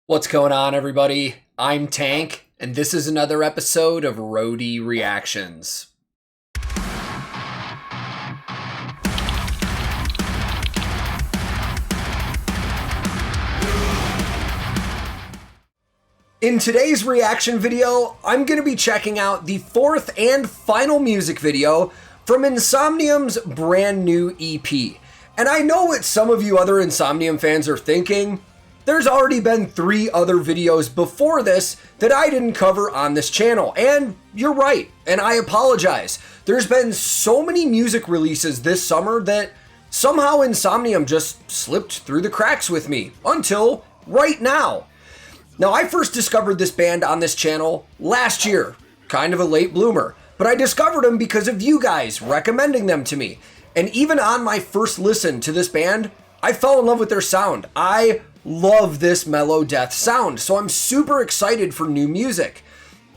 What's going on, everybody? I'm Tank, and this is another episode of Roadie Reactions. In today's reaction video, I'm going to be checking out the fourth and final music video from Insomnium's brand new EP. And I know what some of you other Insomnium fans are thinking. There's already been 3 other videos before this that I didn't cover on this channel. And you're right, and I apologize. There's been so many music releases this summer that somehow Insomnium just slipped through the cracks with me until right now. Now, I first discovered this band on this channel last year, kind of a late bloomer, but I discovered them because of you guys recommending them to me. And even on my first listen to this band, I fell in love with their sound. I love this mellow death sound, so I'm super excited for new music.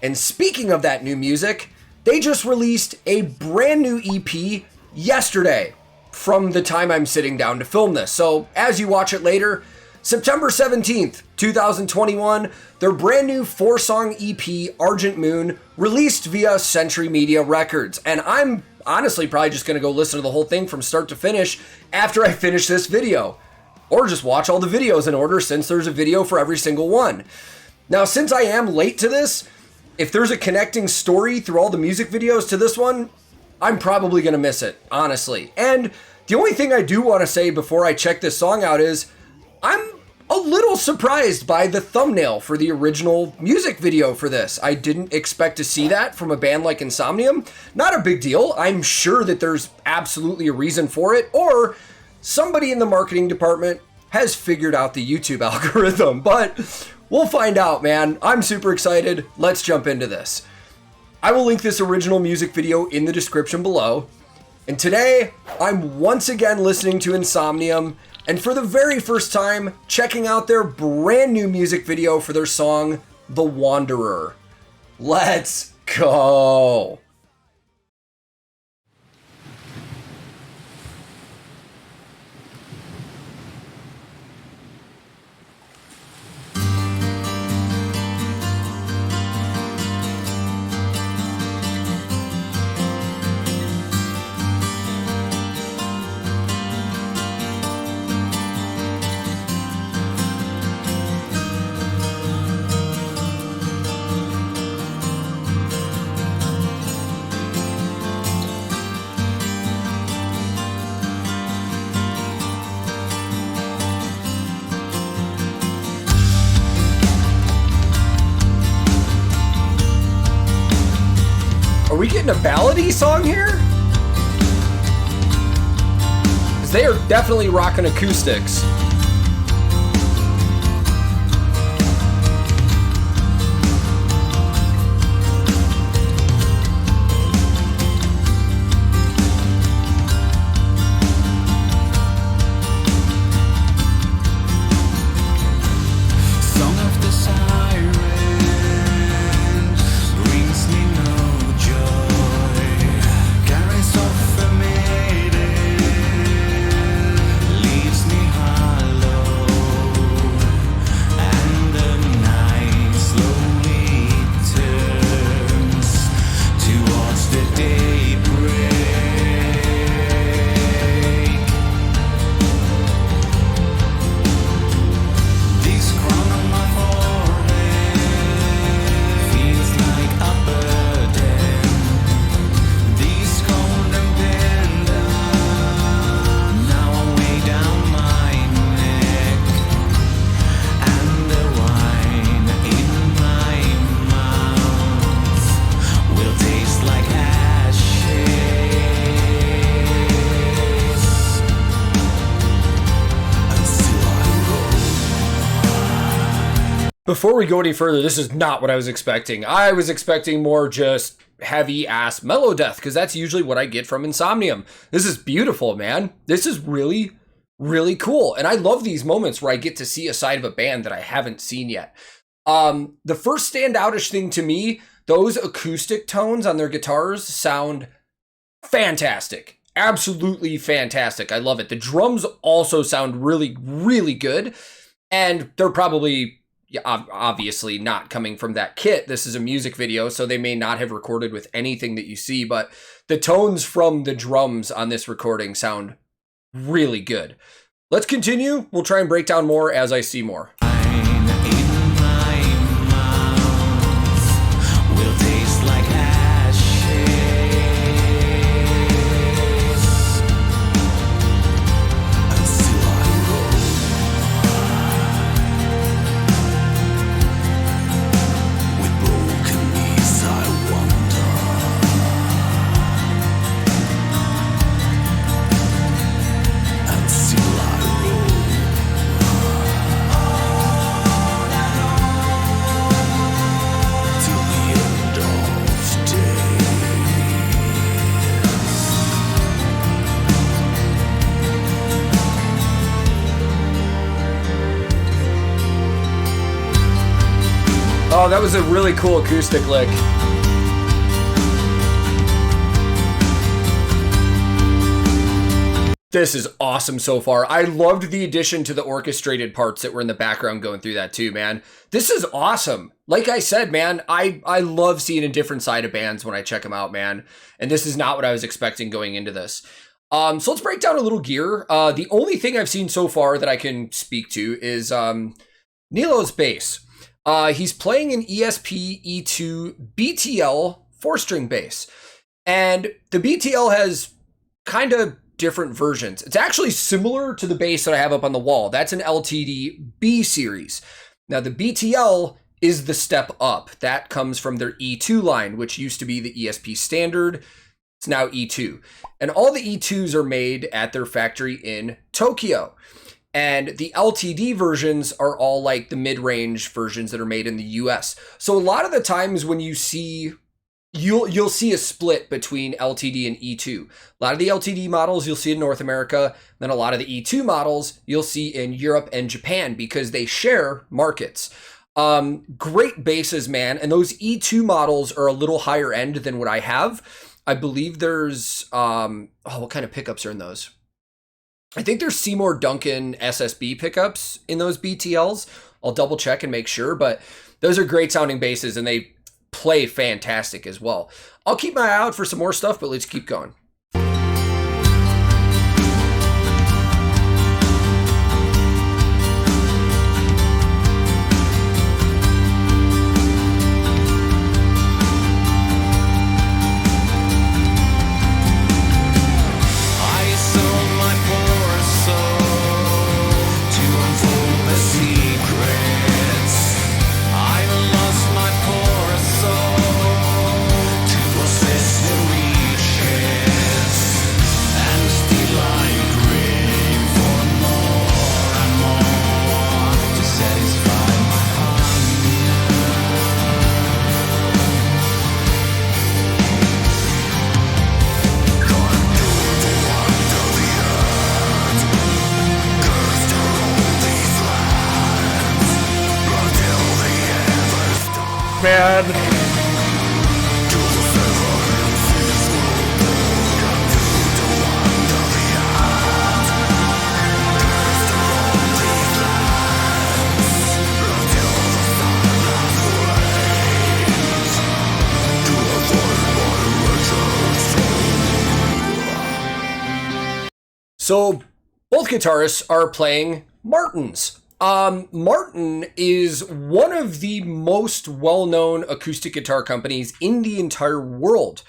And speaking of that new music, they just released a brand new EP yesterday from the time I'm sitting down to film this. So as you watch it later, September 17th, 2021, their brand new 4-song EP, Argent Moon, released via Century Media Records. And I'm honestly probably just gonna go listen to the whole thing from start to finish after I finish this video. Or just watch all the videos in order, since there's a video for every single one. Now, since I am late to this, if there's a connecting story through all the music videos to this one, I'm probably gonna miss it, honestly. And the only thing I do wanna say before I check this song out is, I'm a little surprised by the thumbnail for the original music video for this. I didn't expect to see that from a band like Insomnium. Not a big deal. I'm sure that there's absolutely a reason for it, or somebody in the marketing department has figured out the YouTube algorithm, but we'll find out, man. I'm super excited. Let's jump into this. I will link this original music video in the description below. And today, I'm once again listening to Insomnium, and for the very first time, checking out their brand new music video for their song, The Wanderer. Let's go. Are we getting a ballady song here? Because they are definitely rocking acoustics. Before we go any further, this is not what I was expecting. I was expecting more just heavy ass mellow death, because that's usually what I get from Insomnium. This is beautiful, man. This is really, really cool. And I love these moments where I get to see a side of a band that I haven't seen yet. The first standoutish thing to me, those acoustic tones on their guitars sound fantastic. Absolutely fantastic. I love it. The drums also sound really, really good. And they're probably yeah, obviously not coming from that kit. This is a music video, so they may not have recorded with anything that you see, but the tones from the drums on this recording sound really good. Let's continue. We'll try and break down more as I see more. Oh, that was a really cool acoustic lick. This is awesome so far. I loved the addition to the orchestrated parts that were in the background going through that too, man. This is awesome. Like I said, man, I love seeing a different side of bands when I check them out, man. And this is not what I was expecting going into this. So let's break down a little gear. The only thing I've seen so far that I can speak to is Nilo's bass. He's playing an ESP E2 BTL 4-string bass. And the BTL has kind of different versions. It's actually similar to the bass that I have up on the wall. That's an LTD B series. Now the BTL is the step up. That comes from their E2 line, which used to be the ESP standard. It's now E2. And all the E2s are made at their factory in Tokyo. And the LTD versions are all like the mid-range versions that are made in the US. So a lot of the times when you see, you'll see a split between LTD and E2. A lot of the LTD models you'll see in North America, then a lot of the E2 models you'll see in Europe and Japan because they share markets. Great basses, man. And those E2 models are a little higher end than what I have. I believe there's, what kind of pickups are in those? I think there's Seymour Duncan SSB pickups in those BTLs. I'll double check and make sure, but those are great sounding basses and they play fantastic as well. I'll keep my eye out for some more stuff, but let's keep going. Man. So both guitarists are playing Martins. Martin is one of the most well-known acoustic guitar companies in the entire world.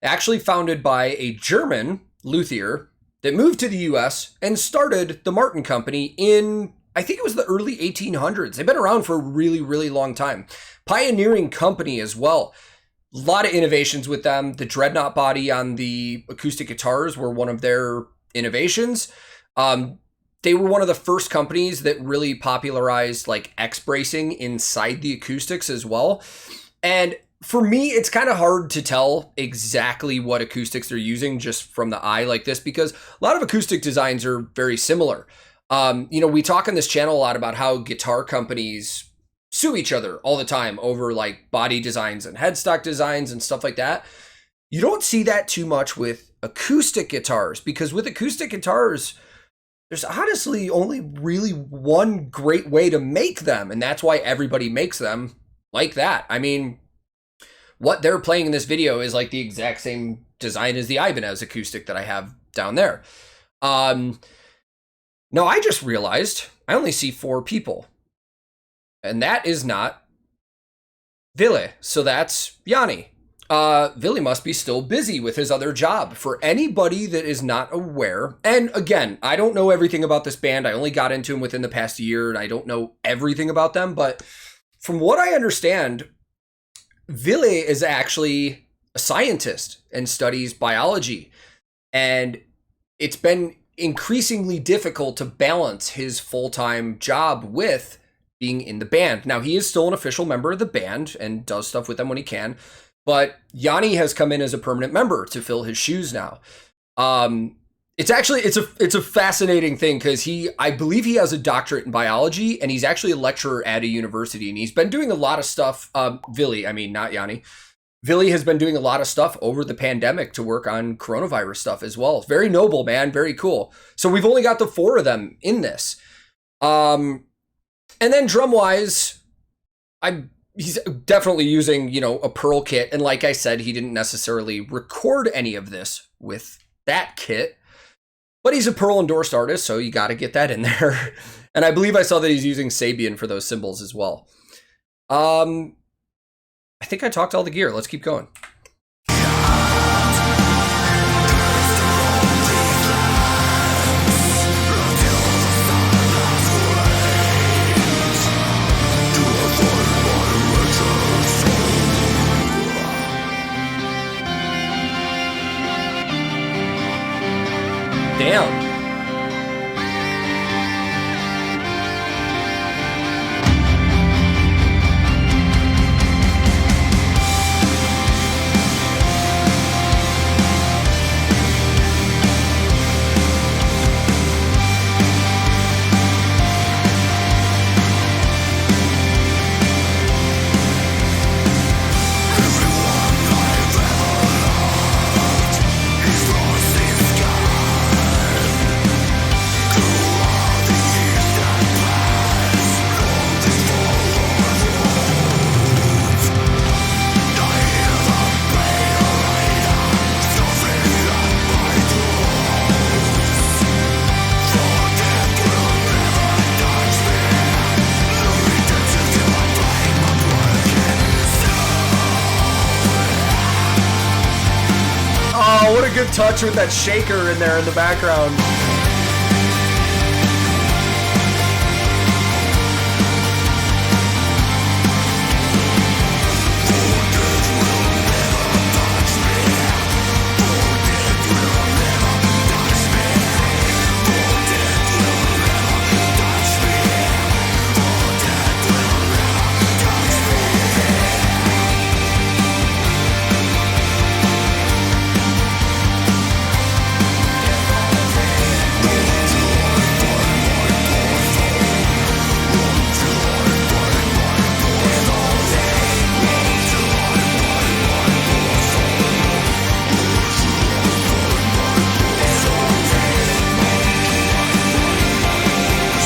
Actually founded by a German luthier that moved to the US and started the Martin Company in, I think it was the early 1800s. They've been around for a really, really long time. Pioneering company as well. A lot of innovations with them. The dreadnought body on the acoustic guitars were one of their innovations. They were one of the first companies that really popularized like X bracing inside the acoustics as well. And for me, it's kind of hard to tell exactly what acoustics they're using just from the eye like this, because a lot of acoustic designs are very similar. We talk on this channel a lot about how guitar companies sue each other all the time over like body designs and headstock designs and stuff like that. You don't see that too much with acoustic guitars, because with acoustic guitars, there's honestly only really one great way to make them, and that's why everybody makes them like that. I mean, what they're playing in this video is like the exact same design as the Ibanez acoustic that I have down there. No, I just realized I only see 4 people. And that is not Ville. So that's Yanni. Ville must be still busy with his other job. For anybody that is not aware, and again, I don't know everything about this band. I only got into them within the past year, and I don't know everything about them. But from what I understand, Ville is actually a scientist and studies biology. And it's been increasingly difficult to balance his full-time job with being in the band. Now, he is still an official member of the band and does stuff with them when he can, but Yanni has come in as a permanent member to fill his shoes now. It's a fascinating thing because I believe he has a doctorate in biology, and he's actually a lecturer at a university, and he's been doing a lot of stuff. Ville, I mean, not Yanni. Ville has been doing a lot of stuff over the pandemic to work on coronavirus stuff as well. Very noble, man. Very cool. So we've only got the 4 of them in this. And then drum-wise, he's definitely using, a Pearl kit. And like I said, he didn't necessarily record any of this with that kit. But he's a Pearl endorsed artist, so you got to get that in there. And I believe I saw that he's using Sabian for those cymbals as well. I think I talked all the gear. Let's keep going. Damn. Good touch with that shaker in there in the background.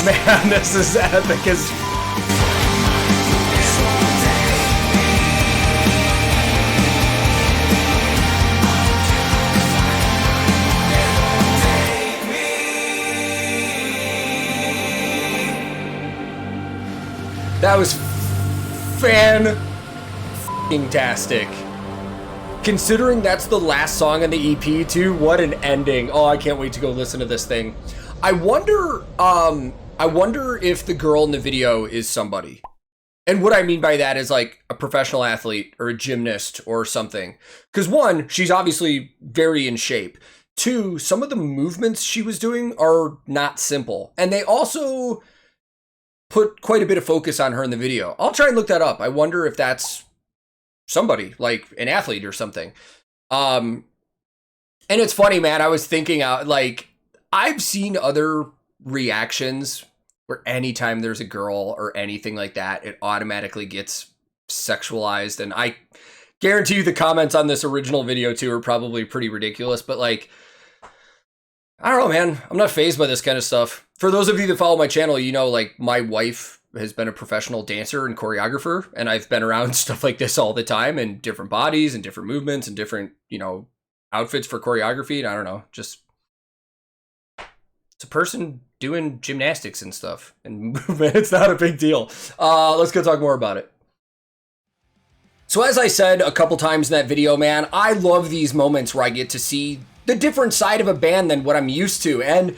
Man, this is epic as... That was fan-tastic. Considering that's the last song on the EP too, what an ending. Oh, I can't wait to go listen to this thing. I wonder if the girl in the video is somebody. And what I mean by that is like a professional athlete or a gymnast or something. Because 1, she's obviously very in shape. 2, some of the movements she was doing are not simple. And they also put quite a bit of focus on her in the video. I'll try and look that up. I wonder if that's somebody, like an athlete or something. And it's funny, man. I was thinking out, like, I've seen other reactions where anytime there's a girl or anything like that, it automatically gets sexualized. And I guarantee you the comments on this original video too are probably pretty ridiculous, but like, I don't know, man. I'm not fazed by this kind of stuff. For those of you that follow my channel, you know, like, my wife has been a professional dancer and choreographer, and I've been around stuff like this all the time, and different bodies and different movements and different, you know, outfits for choreography. And I don't know, just, it's a person doing gymnastics and stuff and movement. It's not a big deal. Let's go talk more about it. So as I said a couple times in that video, man, I love these moments where I get to see the different side of a band than what I'm used to. And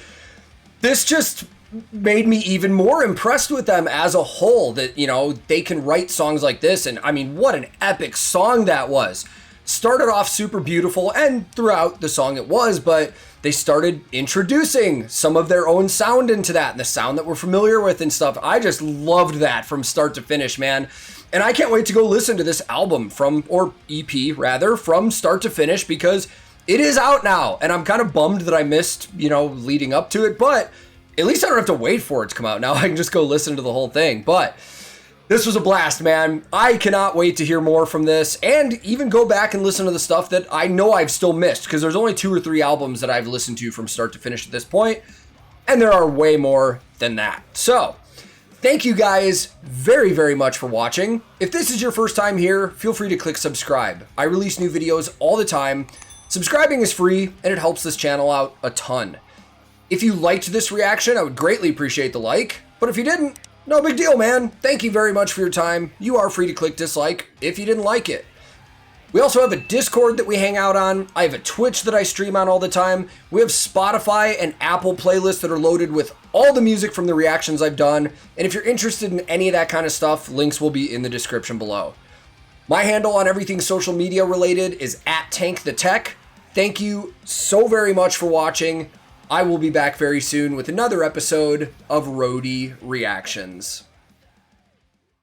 this just made me even more impressed with them as a whole, that, you know, they can write songs like this. And I mean, what an epic song that was. Started off super beautiful, and throughout the song it was, but they started introducing some of their own sound into that, and the sound that we're familiar with and stuff. I just loved that from start to finish, man. And I can't wait to go listen to this album or EP rather, from start to finish, because it is out now. And I'm kind of bummed that I missed, you know, leading up to it, but at least I don't have to wait for it to come out now. I can just go listen to the whole thing. But this was a blast, man. I cannot wait to hear more from this, and even go back and listen to the stuff that I know I've still missed, because there's only 2 or 3 albums that I've listened to from start to finish at this point, and there are way more than that. So thank you guys very, very much for watching. If this is your first time here, feel free to click subscribe. I release new videos all the time. Subscribing is free, and it helps this channel out a ton. If you liked this reaction, I would greatly appreciate the like, but if you didn't, no big deal, man. Thank you very much for your time. You are free to click dislike if you didn't like it. We also have a Discord that we hang out on. I have a Twitch that I stream on all the time. We have Spotify and Apple playlists that are loaded with all the music from the reactions I've done. And if you're interested in any of that kind of stuff, links will be in the description below. My handle on everything social media related is @TankTheTech. Thank you so very much for watching. I will be back very soon with another episode of Roadie Reactions.